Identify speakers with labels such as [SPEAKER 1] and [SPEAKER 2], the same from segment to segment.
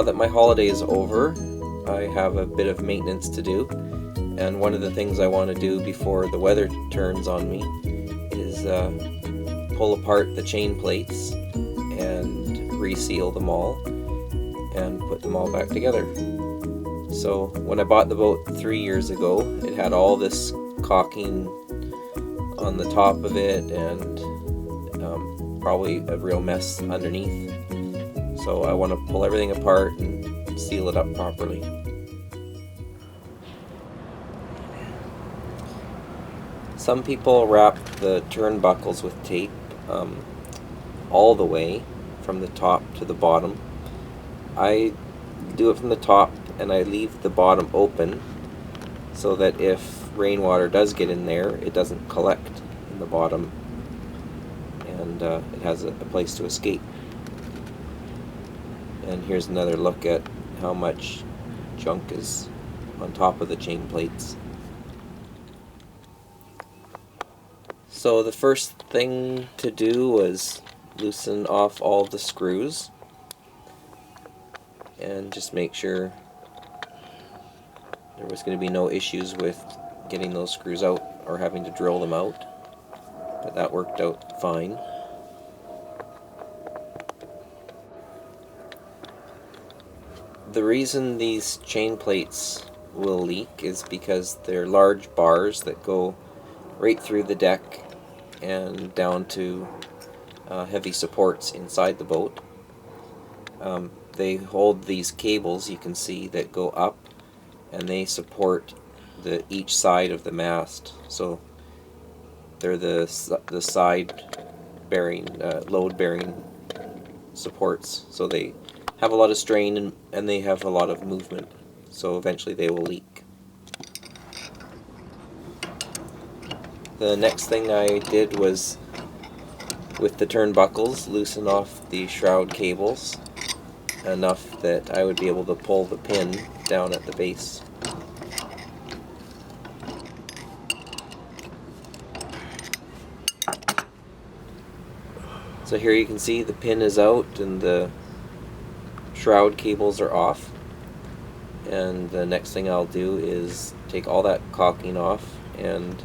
[SPEAKER 1] Now that my holiday is over, I have a bit of maintenance to do, and one of the things I want to do before the weather turns on me is pull apart the chain plates and reseal them all and put them all back together. So when I bought the boat 3 years ago, it had all this caulking on the top of it and probably a real mess underneath. So I want to pull everything apart and seal it up properly. Some people wrap the turnbuckles with tape all the way from the top to the bottom. I do it from the top and I leave the bottom open so that if rainwater does get in there, it doesn't collect in the bottom and it has a place to escape. And here's another look at how much junk is on top of the chain plates. So the first thing to do was loosen off all the screws and just make sure there was going to be no issues with getting those screws out or having to drill them out, but that worked out fine. The reason these chain plates will leak is because they're large bars that go right through the deck and down to heavy supports inside the boat. They hold these cables you can see that go up, and they support each side of the mast. So they're the side bearing, load bearing supports. So they have a lot of strain and they have a lot of movement. So eventually they will leak. The next thing I did was, with the turnbuckles, loosen off the shroud cables enough that I would be able to pull the pin down at the base. So here you can see the pin is out and the shroud cables are off. And the next thing I'll do is take all that caulking off and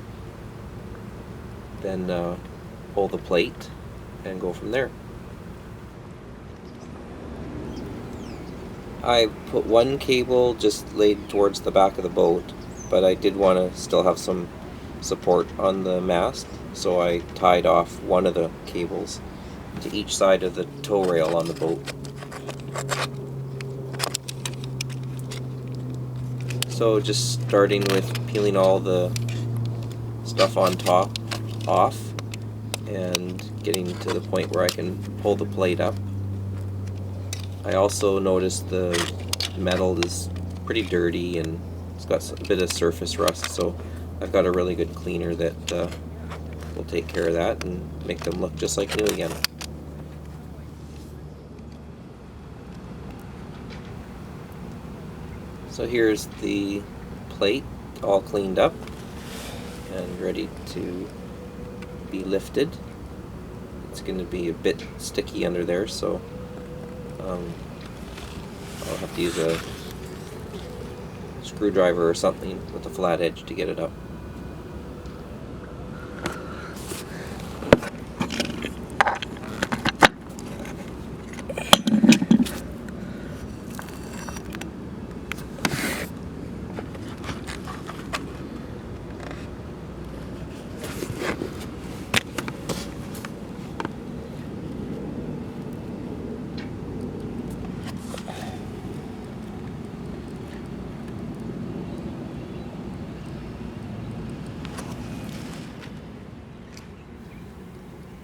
[SPEAKER 1] then pull the plate and go from there. I put one cable just laid towards the back of the boat, but I did want to still have some support on the mast, so I tied off one of the cables to each side of the tow rail on the boat. So just starting with peeling all the stuff on top off and getting to the point where I can pull the plate up. I also noticed the metal is pretty dirty and it's got a bit of surface rust, so I've got a really good cleaner that will take care of that and make them look just like new again. So here's the plate all cleaned up and ready to be lifted. It's going to be a bit sticky under there, so I'll have to use a screwdriver or something with a flat edge to get it up.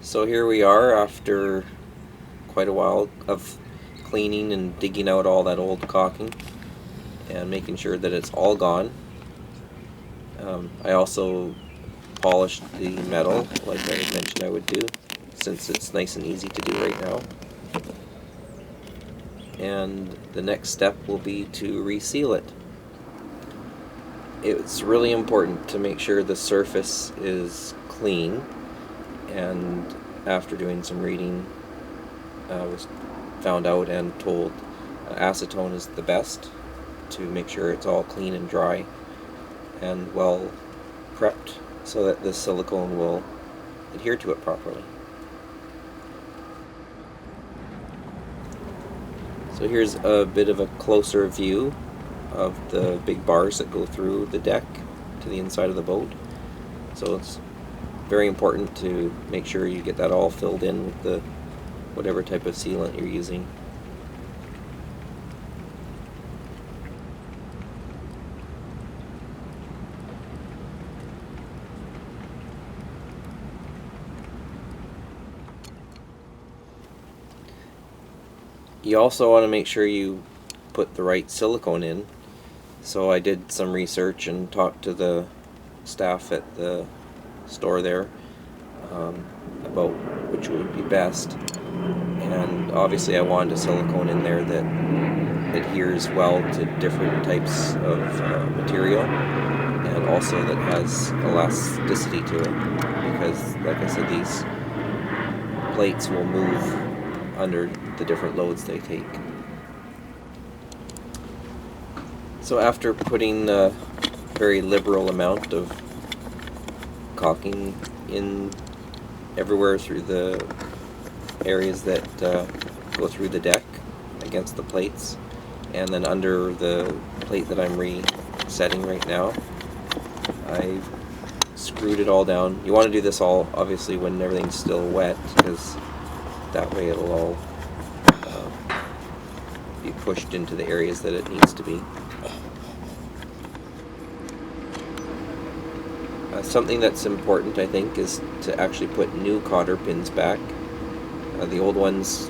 [SPEAKER 1] So here we are after quite a while of cleaning and digging out all that old caulking and making sure that it's all gone. I also polished the metal like I had mentioned I would do, since it's nice and easy to do right now. And the next step will be to reseal it. It's really important to make sure the surface is clean, and after doing some reading, I was found out and told Acetone is the best to make sure it's all clean and dry and well prepped so that the silicone will adhere to it properly. So here's a bit of a closer view of the big bars that go through the deck to the inside of the boat. So it's very important to make sure you get that all filled in with the whatever type of sealant you're using. You also want to make sure you put the right silicone in. So I did some research and talked to the staff at the store there about which would be best. And obviously I wanted a silicone in there that adheres well to different types of material, and also that has elasticity to it, because like I said, these plates will move under the different loads they take. So after putting a very liberal amount of caulking in everywhere through the areas that go through the deck against the plates, and then under the plate that I'm resetting right now, I screwed it all down. You want to do this all obviously when everything's still wet, because that way it'll all be pushed into the areas that it needs to be. Something that's important, I think, is to actually put new cotter pins back. The old ones,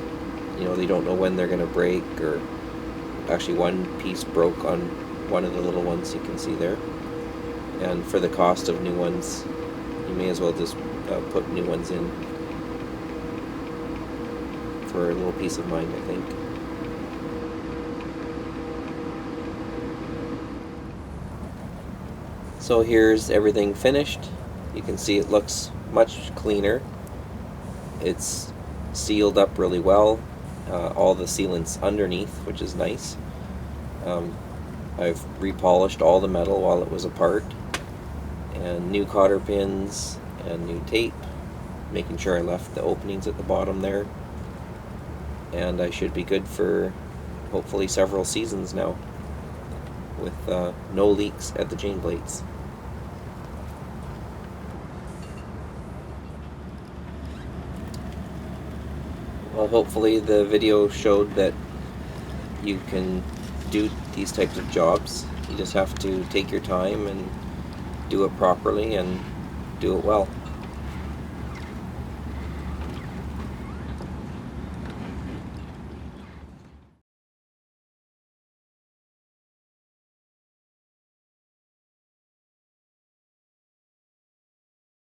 [SPEAKER 1] they don't know when they're going to break, or actually one piece broke on one of the little ones you can see there. And for the cost of new ones, you may as well just put new ones in for a little peace of mind, I think. So here's everything finished. You can see it looks much cleaner. It's sealed up really well. All the sealant's underneath, which is nice. I've repolished all the metal while it was apart, and new cotter pins and new tape, making sure I left the openings at the bottom there. And I should be good for hopefully several seasons now, with no leaks at the chain plates. Well, hopefully the video showed that you can do these types of jobs. You just have to take your time and do it properly and do it well.